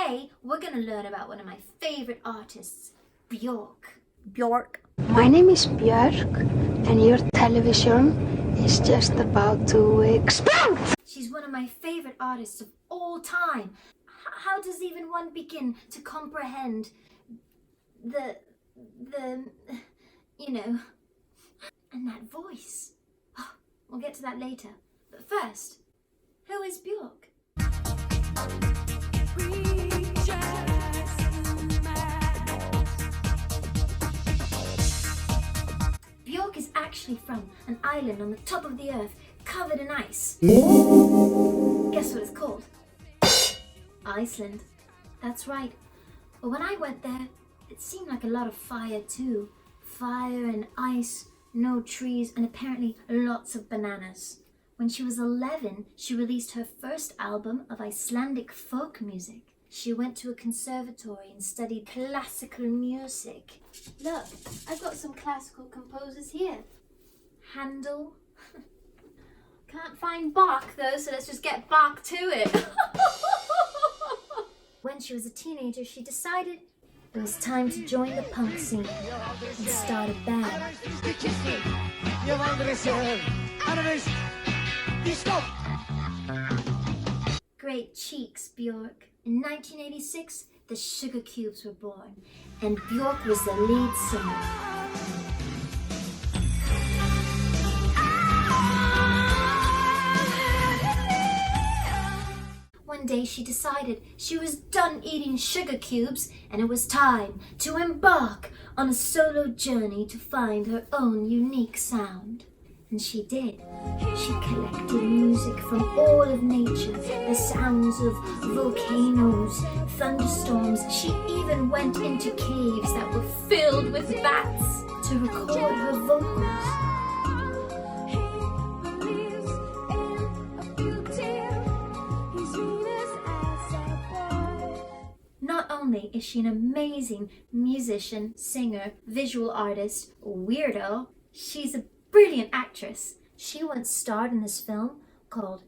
Today, we're gonna learn about one of my favorite artists, Björk. Björk. My name is Björk, and your television is just about to explode! She's one of my favorite artists of all time. How does even one begin to comprehend the, and that voice? Oh, we'll get to that later. But first, who is Björk? Björk is actually from an island on the top of the earth, covered in ice. Guess what it's called? Iceland. That's right. But when I went there, it seemed like a lot of fire too. Fire and ice, no trees, and apparently lots of bananas. When she was 11, she released her first album of Icelandic folk music. She went to a conservatory and studied classical music. Look, I've got some classical composers here. Handel. Can't find Bach though, so let's just get Bach to it. When she was a teenager, she decided it was time to join the punk scene and start a band. Great cheeks, Björk. In 1986, the Sugar Cubes were born, and Björk was the lead singer. One day she decided she was done eating sugar cubes and it was time to embark on a solo journey to find her own unique sound. And she did. She collected music from all of nature, the sounds of volcanoes, thunderstorms. She even went into caves that were filled with bats to record her vocals. Not only is she an amazing musician, singer, visual artist, weirdo, she's a brilliant actress. She once starred in this film called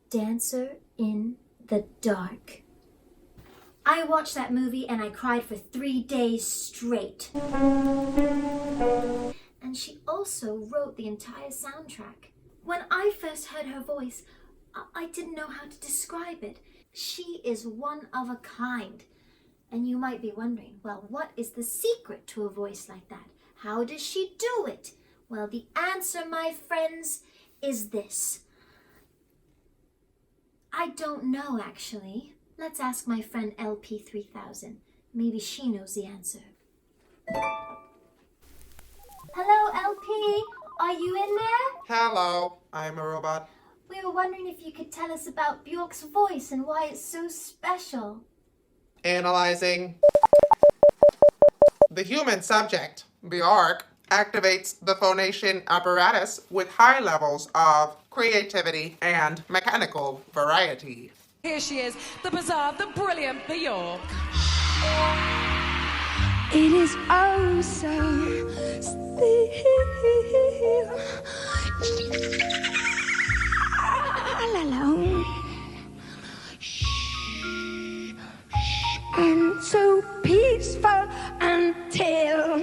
Dancer in the Dark. I watched that movie and I cried for 3 days straight. And she also wrote the entire soundtrack. When I first heard her voice, I didn't know how to describe it. She is one of a kind. And you might be wondering, well, what is the secret to a voice like that? How does she do it? Well, the answer, my friends, is this. I don't know, actually. Let's ask my friend LP3000. Maybe she knows the answer. Hello, LP. Are you in there? Hello, I'm a robot. We were wondering if you could tell us about Björk's voice and why it's so special. Analyzing. The human subject, Björk, activates the phonation apparatus with high levels of creativity and mechanical variety. Here she is, the bizarre, the brilliant Björk. It is oh so still. All alone. And so peaceful until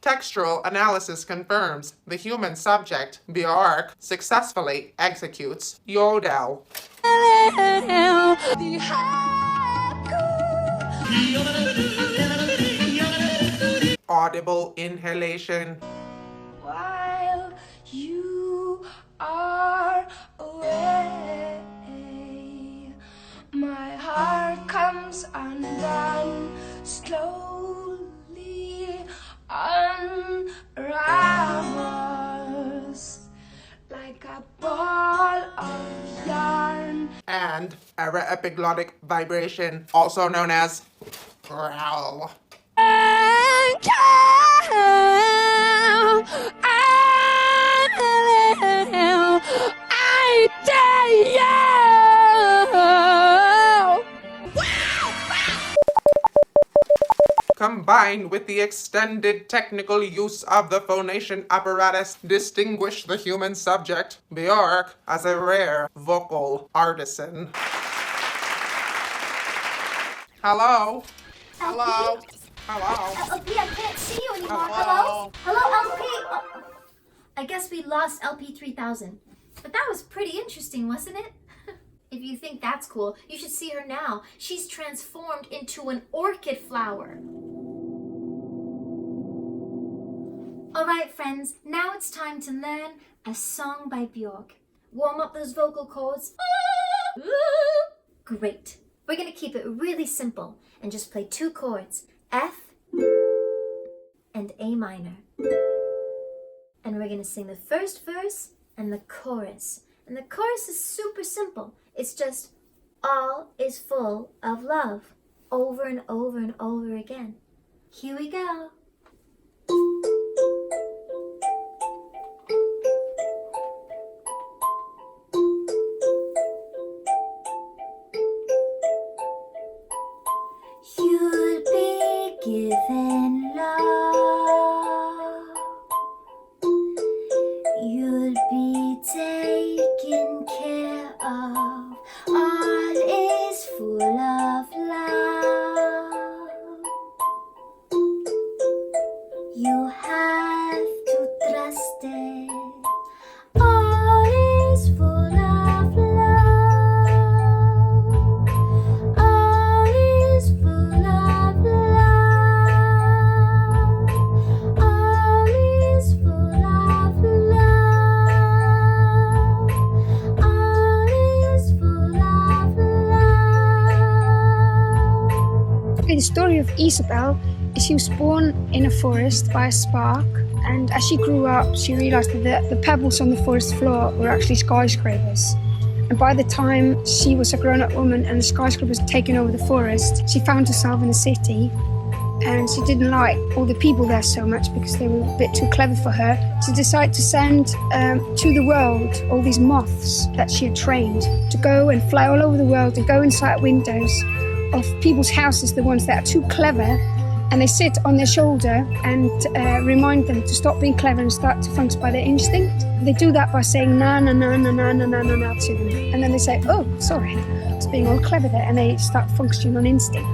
Textual analysis confirms the human subject, Björk, successfully executes yodel. Audible inhalation. While you are away, my heart comes undone slowly, unravels like a ball of yarn. And epiglottic vibration, also known as growl. I dare you! Combined with the extended technical use of the phonation apparatus, distinguish the human subject, Björk, as a rare vocal artisan. Hello? Hello? LP? Hello? LP, I can't see you anymore. Hello? Hello, LP? Oh, I guess we lost LP 3000. But that was pretty interesting, wasn't it? If you think that's cool, you should see her now. She's transformed into an orchid flower. Alright friends, now it's time to learn a song by Björk. Warm up those vocal cords. Great. We're going to keep it really simple and just play 2 chords, F and A minor. And we're going to sing the first verse and the chorus. And the chorus is super simple. It's just, all is full of love, over and over and over again. Here we go. You'll be given love. You'll be taken care of. All is full of love. You have to trust it. All is full of love. All is full of love. All is full of love. All is full of love. The story of Isabel is she was born in a forest by a spark, and as she grew up she realised that the pebbles on the forest floor were actually skyscrapers. And by the time she was a grown-up woman and the skyscrapers had taken over the forest, she found herself in a city, and she didn't like all the people there so much because they were a bit too clever for her. She decided to send to the world all these moths that she had trained to go and fly all over the world and go inside windows of people's houses, the ones that are too clever, and they sit on their shoulder and remind them to stop being clever and start to function by their instinct. They do that by saying na na na na na na na na na to them, and then they say, oh, sorry, I was being all clever there, and they start functioning on instinct.